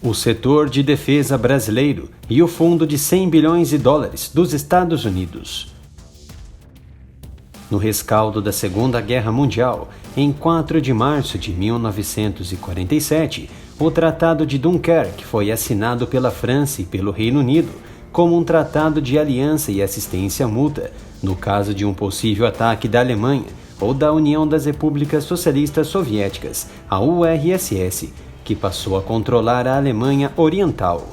o setor de defesa brasileiro e o fundo de 100 bilhões de dólares dos Estados Unidos. No rescaldo da Segunda Guerra Mundial, em 4 de março de 1947, o Tratado de Dunkerque foi assinado pela França e pelo Reino Unido como um tratado de aliança e assistência mútua no caso de um possível ataque da Alemanha ou da União das Repúblicas Socialistas Soviéticas, a URSS, que passou a controlar a Alemanha Oriental.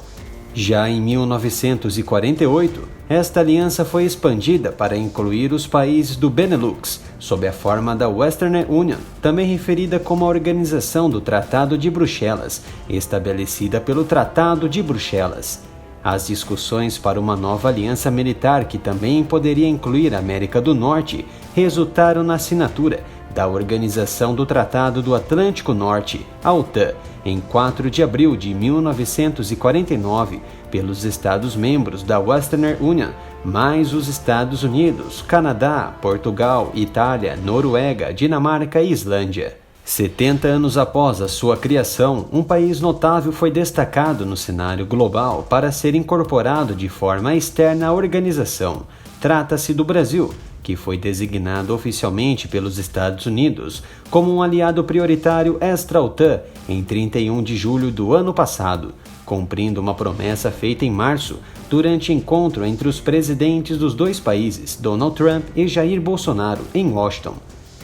Já em 1948, esta aliança foi expandida para incluir os países do Benelux, sob a forma da Western Union, também referida como a Organização do Tratado de Bruxelas, estabelecida pelo Tratado de Bruxelas. As discussões para uma nova aliança militar que também poderia incluir a América do Norte resultaram na assinatura da Organização do Tratado do Atlântico Norte, a OTAN, em 4 de abril de 1949, pelos Estados-membros da Western Union, mais os Estados Unidos, Canadá, Portugal, Itália, Noruega, Dinamarca e Islândia. 70 anos após a sua criação, um país notável foi destacado no cenário global para ser incorporado de forma externa à organização. Trata-se do Brasil, que foi designado oficialmente pelos Estados Unidos como um aliado prioritário extra-OTAN em 31 de julho do ano passado, cumprindo uma promessa feita em março durante encontro entre os presidentes dos dois países, Donald Trump e Jair Bolsonaro, em Washington.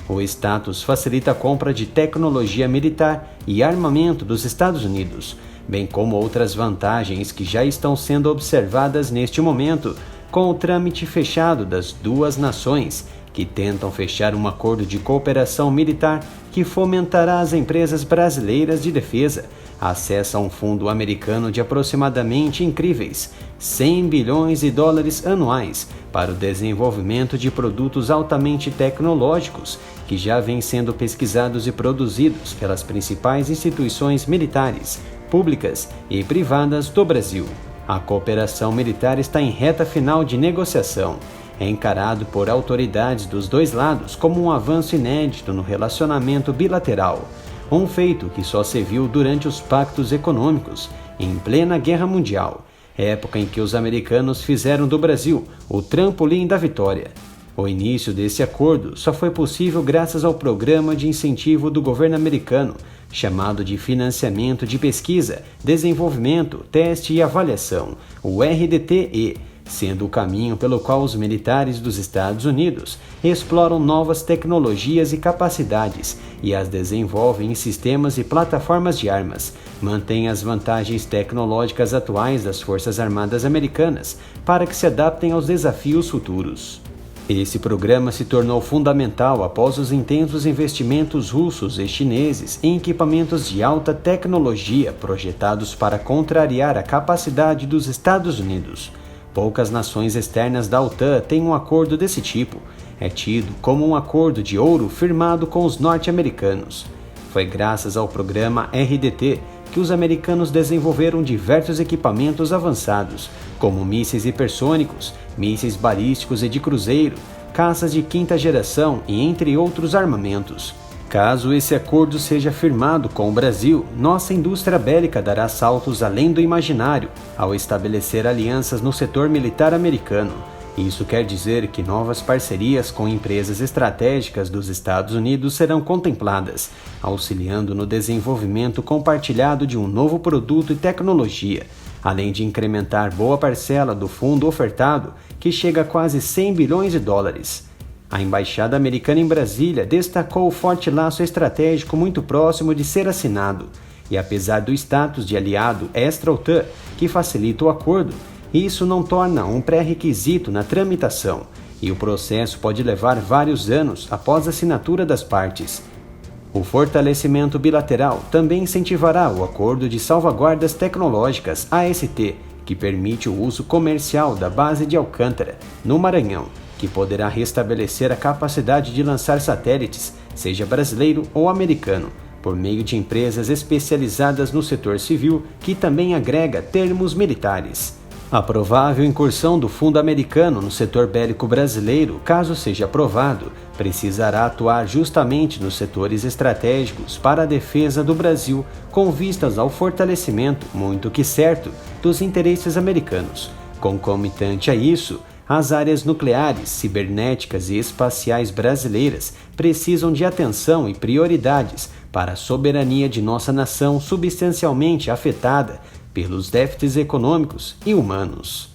O status facilita a compra de tecnologia militar e armamento dos Estados Unidos, bem como outras vantagens que já estão sendo observadas neste momento, com o trâmite fechado das duas nações, que tentam fechar um acordo de cooperação militar que fomentará as empresas brasileiras de defesa acesso a um fundo americano de aproximadamente incríveis 100 bilhões de dólares anuais para o desenvolvimento de produtos altamente tecnológicos que já vêm sendo pesquisados e produzidos pelas principais instituições militares, públicas e privadas do Brasil. A cooperação militar está em reta final de negociação. É encarado por autoridades dos dois lados como um avanço inédito no relacionamento bilateral, um feito que só se viu durante os pactos econômicos, em plena Guerra Mundial, época em que os americanos fizeram do Brasil o trampolim da vitória. O início desse acordo só foi possível graças ao Programa de Incentivo do governo americano, chamado de Financiamento de Pesquisa, Desenvolvimento, Teste e Avaliação, o RDTE, sendo o caminho pelo qual os militares dos Estados Unidos exploram novas tecnologias e capacidades e as desenvolvem em sistemas e plataformas de armas, mantêm as vantagens tecnológicas atuais das Forças Armadas Americanas para que se adaptem aos desafios futuros. Esse programa se tornou fundamental após os intensos investimentos russos e chineses em equipamentos de alta tecnologia projetados para contrariar a capacidade dos Estados Unidos. Poucas nações externas da OTAN têm um acordo desse tipo. É tido como um acordo de ouro firmado com os norte-americanos. Foi graças ao programa RDT que os americanos desenvolveram diversos equipamentos avançados, como mísseis hipersônicos, mísseis balísticos e de cruzeiro, caças de quinta geração e entre outros armamentos. Caso esse acordo seja firmado com o Brasil, nossa indústria bélica dará saltos além do imaginário ao estabelecer alianças no setor militar americano. Isso quer dizer que novas parcerias com empresas estratégicas dos Estados Unidos serão contempladas, auxiliando no desenvolvimento compartilhado de um novo produto e tecnologia, além de incrementar boa parcela do fundo ofertado, que chega a quase 100 bilhões de dólares. A Embaixada Americana em Brasília destacou o forte laço estratégico muito próximo de ser assinado, e apesar do status de aliado extra-OTAN, que facilita o acordo, isso não torna um pré-requisito na tramitação, e o processo pode levar vários anos após a assinatura das partes. O fortalecimento bilateral também incentivará o Acordo de Salvaguardas Tecnológicas, AST, que permite o uso comercial da base de Alcântara, no Maranhão, que poderá restabelecer a capacidade de lançar satélites, seja brasileiro ou americano, por meio de empresas especializadas no setor civil, que também agrega termos militares. A provável incursão do fundo americano no setor bélico brasileiro, caso seja aprovado, precisará atuar justamente nos setores estratégicos para a defesa do Brasil, com vistas ao fortalecimento, muito que certo, dos interesses americanos. Concomitante a isso, as áreas nucleares, cibernéticas e espaciais brasileiras precisam de atenção e prioridades para a soberania de nossa nação substancialmente afetada pelos déficits econômicos e humanos.